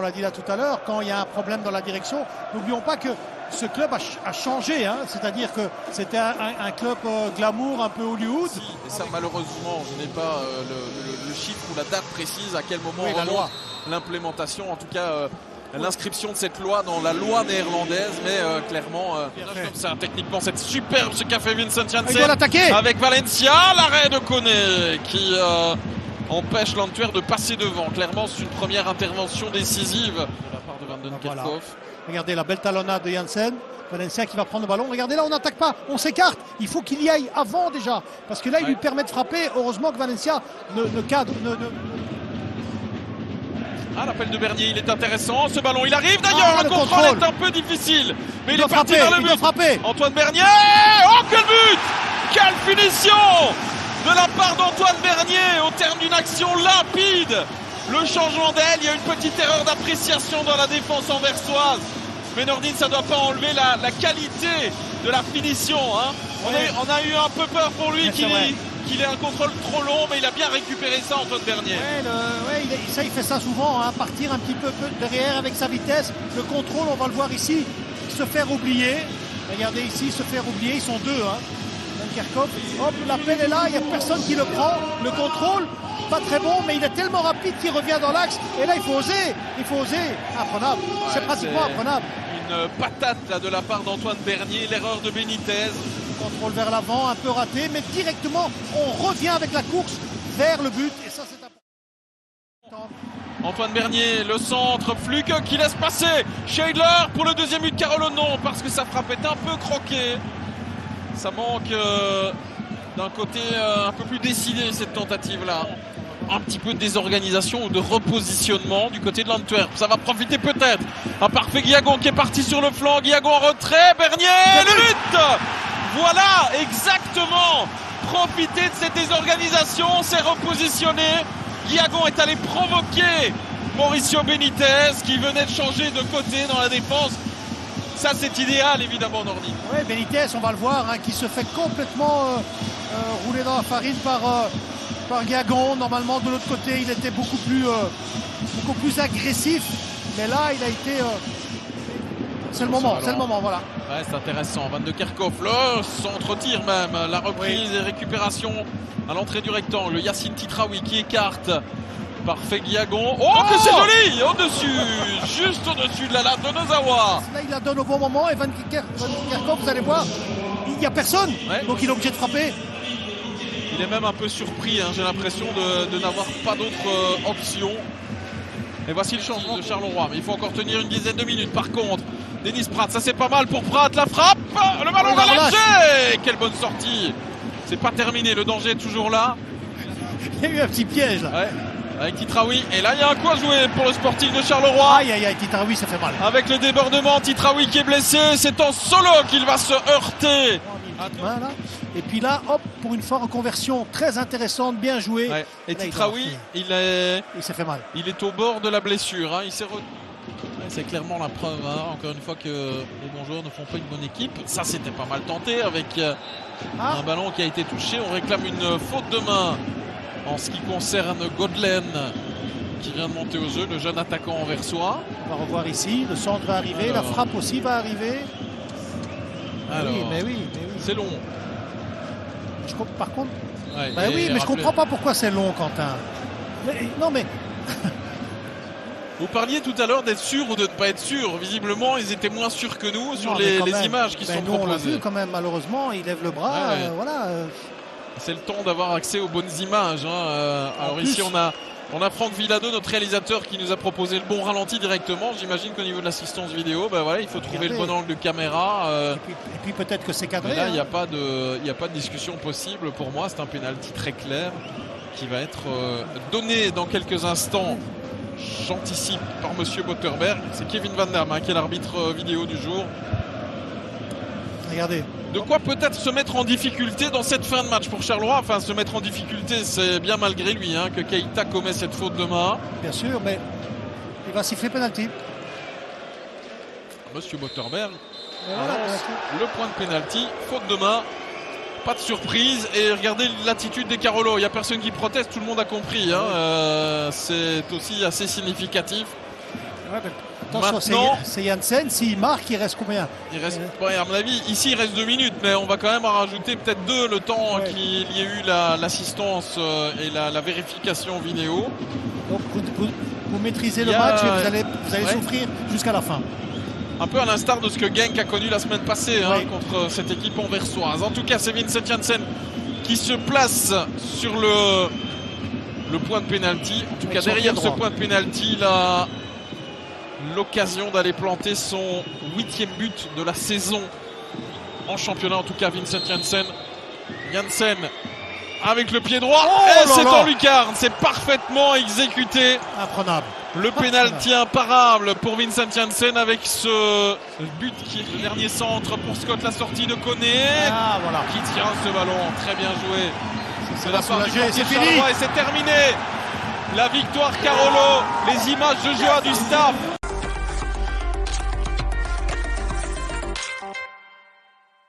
l'a dit là tout à l'heure, quand il y a un problème dans la direction, n'oublions pas que ce club a changé, hein, c'est-à-dire que c'était un club glamour, un peu Hollywood. Si, et ça malheureusement, je n'ai pas le chiffre ou la date précise à quel moment oui, remonte l'implémentation, en tout cas l'inscription de cette loi dans la loi néerlandaise, mais clairement, comme ça, techniquement, c'est superbe ce qu'a fait Vincent Janssen avec Valencia, l'arrêt de Koné qui empêche l'Antwerp de passer devant. Clairement, c'est une première intervention décisive de la part de Van den Kerkhoff. Voilà. Regardez la belle talonnade de Janssen. Valencia qui va prendre le ballon. Regardez là, on n'attaque pas, on s'écarte. Il faut qu'il y aille avant déjà. Parce que là, il lui permet de frapper. Heureusement que Valencia ne cadre. Ah, l'appel de Bernier, il est intéressant. Ce ballon, il arrive d'ailleurs. Le contrôle est un peu difficile. Mais il est parti vers le but. Antoine Bernier. Oh, quel but! Quelle finition de la part d'Antoine Bernier au terme d'une action limpide. Le changement d'aile, il y a une petite erreur d'appréciation dans la défense anversoise. Mais Nordin, ça ne doit pas enlever la qualité de la finition. Hein. On a eu un peu peur pour lui qu'il ait un contrôle trop long, mais il a bien récupéré ça, Antoine Bernier. Il fait ça souvent, hein, partir un petit peu derrière avec sa vitesse. Le contrôle, on va le voir ici, se faire oublier. Regardez ici, se faire oublier, ils sont deux. Hein. Kerkhoff, hop, l'appel est là, il n'y a personne qui le prend. Le contrôle, pas très bon, mais il est tellement rapide qu'il revient dans l'axe. Et là, il faut oser. Imprenable, c'est pratiquement imprenable. Une patate là, de la part d'Antoine Bernier, l'erreur de Benitez. Contrôle vers l'avant, un peu raté, mais directement, on revient avec la course vers le but. Et ça, c'est important. Antoine Bernier, le centre, Fluke qui laisse passer. Scheidler pour le deuxième but de Carolo, non, parce que sa frappe est un peu croquée. Ça manque d'un côté un peu plus décidé cette tentative-là. Un petit peu de désorganisation ou de repositionnement du côté de l'Antwerp. Ça va profiter peut-être. Un parfait Guillagon qui est parti sur le flanc. Guillagon en retrait. Bernier, le but! Voilà, exactement. Profiter de cette désorganisation, s'est repositionné. Guillagon est allé provoquer Mauricio Benitez qui venait de changer de côté dans la défense. Ça, c'est idéal, évidemment, Nordi. Oui, Benitez, on va le voir, hein, qui se fait complètement rouler dans la farine par Guillagon. Normalement, de l'autre côté, il était beaucoup plus agressif. Mais là, il a été... c'est le moment, voilà. Ouais, c'est intéressant. Van den Kerkhoff, le centre-tir même. La reprise et récupération à l'entrée du rectangle. Yacine Titraoui qui écarte. Parfait Guillagon. Oh, que c'est joli! Au-dessus, juste au-dessus de la latte de Nozawa. Là, il la donne au bon moment. Et Van den Kerkhoff, vous allez voir, il n'y a personne. Ouais. Donc il est obligé de frapper. Il est même un peu surpris, hein, j'ai l'impression de n'avoir pas d'autre option. Et voici le changement de Charleroi. Mais il faut encore tenir une dizaine de minutes. Par contre, Denis Pratt, ça c'est pas mal pour Pratt. La frappe, le ballon va lâcher. Quelle bonne sortie. C'est pas terminé, le danger est toujours là. Il y a eu un petit piège là. Ouais. Avec Titraoui, et là il y a un coup à jouer pour le sportif de Charleroi. Aïe, Titraoui, ça fait mal. Avec le débordement, Titraoui qui est blessé, c'est en solo qu'il va se heurter. Voilà. Et puis là, hop, pour une fois, reconversion très intéressante, bien jouée. Ouais. Et Titraoui, il s'est fait mal. Il est au bord de la blessure. Hein. C'est clairement la preuve, hein, encore une fois, que les bons joueurs ne font pas une bonne équipe. Ça, c'était pas mal tenté avec un ballon qui a été touché. On réclame une faute de main. En ce qui concerne Godlen, qui vient de monter au jeu, le jeune attaquant anversois. On va revoir ici, le centre va arriver, la frappe aussi va arriver. Alors, mais oui. C'est long. Par contre, mais je comprends pas pourquoi c'est long, Quentin. Mais... Vous parliez tout à l'heure d'être sûr ou de ne pas être sûr. Visiblement, ils étaient moins sûrs que nous sur les images qui sont proposées. On l'a vu quand même, malheureusement, il lève le bras, voilà. C'est le temps d'avoir accès aux bonnes images. Hein. Alors ici, on a Franck Villado, notre réalisateur, qui nous a proposé le bon ralenti directement. J'imagine qu'au niveau de l'assistance vidéo, il faut trouver le bon angle de caméra. Et puis peut-être que c'est cadré. Mais là, il n'y a pas de discussion possible. Pour moi, c'est un pénalty très clair qui va être donné dans quelques instants. J'anticipe par Monsieur Botterberg. C'est Kevin Van Damme qui est l'arbitre vidéo du jour. Regardez. De quoi peut-être se mettre en difficulté dans cette fin de match pour Charleroi. Enfin, se mettre en difficulté, c'est bien malgré lui que Keita commet cette faute de main. Bien sûr, mais il va siffler pénalty. Monsieur Botterberg le point de pénalty, faute de main. Pas de surprise. Et regardez l'attitude des Carolo. Il n'y a personne qui proteste, tout le monde a compris. C'est aussi assez significatif. Ouais, attention, Maintenant, c'est Janssen. S'il marque, il reste combien? il reste, ouais, à mon avis, ici il reste 2 minutes, mais on va quand même en rajouter peut-être 2 le temps qu'il y ait eu l'assistance et la vérification vidéo. Donc vous maîtrisez le match et vous allez souffrir jusqu'à la fin. Un peu à l'instar de ce que Genk a connu la semaine passée contre cette équipe anversoise. En tout cas, c'est Vincent Janssen qui se place sur le point de pénalty. En tout cas, derrière ce point de pénalty, il a l'occasion d'aller planter son 8e but de la saison en championnat. En tout cas, Vincent Janssen. Janssen avec le pied droit. Et c'est en lucarne. C'est parfaitement exécuté. Imprenable. Le pénalty imparable pour Vincent Janssen avec ce but qui est le dernier centre pour Scott, la sortie de Koné qui tient ce ballon. Très bien joué. C'est la part du portier fini. Et c'est terminé. La victoire Carolo. Les images de joie du staff.